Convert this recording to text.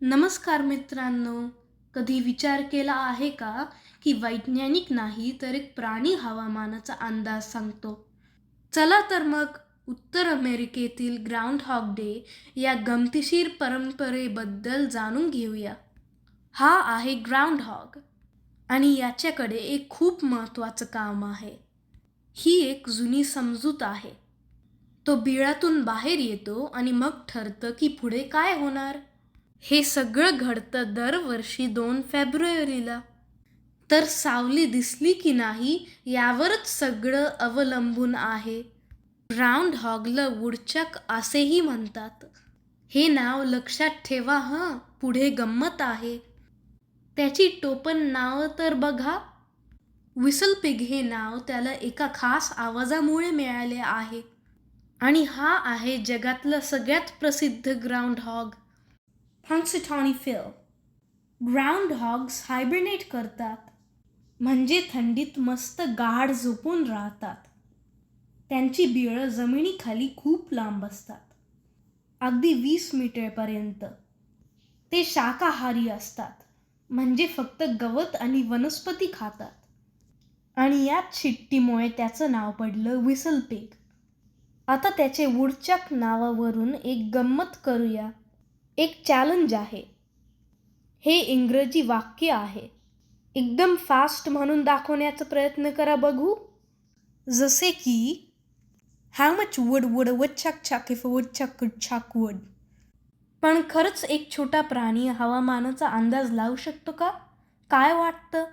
नमस्कार मित्रांनो. कधी विचार केला आहे का की वैज्ञानिक नाही तर एक प्राणी हवामानाचा अंदाज सांगतो? चला तर मग उत्तर अमेरिकेतील ग्राउंड हॉग डे या गमतीशीर परंपरेबद्दल जाणून घेऊया. हा आहे ग्राउंड हॉग आणि याच्याकडे एक खूप महत्त्वाचं काम आहे. ही एक जुनी समजूत आहे. तो बिळातून बाहेर येतो आणि मग ठरतं की पुढे काय होणार. हे सगळं घडतं दरवर्षी 2 फेब्रुवारीला. तर सावली दिसली की नाही यावरच सगळं अवलंबून आहे. ग्राउंड हॉगला वुडचक असेही म्हणतात. हे नाव लक्षात ठेवा हं, पुढे गंमत आहे. त्याची टोपण नाव तर बघा. व्हिसल पिग हे नाव त्याला एका खास आवाजामुळे मिळाले आहे. आणि हा आहे जगातला सगळ्यात प्रसिद्ध groundhog, Punxsutawney Phil. Groundhogs hibernate करतात, म्हणजे थंडीत मस्त गाढ झोपून राहतात. त्यांची बिळं जमिनीखाली खूप लांब असतात, अगदी 20 मीटरपर्यंत. ते शाकाहारी असतात, म्हणजे फक्त गवत आणि वनस्पती खातात. आणि याच शिट्टीमुळे त्याचं नाव पडलं व्हिसल पिग. आता त्याचे वुडचक नावावरून एक गंमत करूया. एक चॅलेंज आहे. हे इंग्रजी वाक्य आहे. एकदम फास्ट म्हणून दाखवण्याचा प्रयत्न करा बघू. जसे की how much wood would woodchuck chuck if a woodchuck could chuck would. पण खरंच एक छोटा प्राणी हवामानाचा अंदाज लावू शकतो का? काय वाटतं?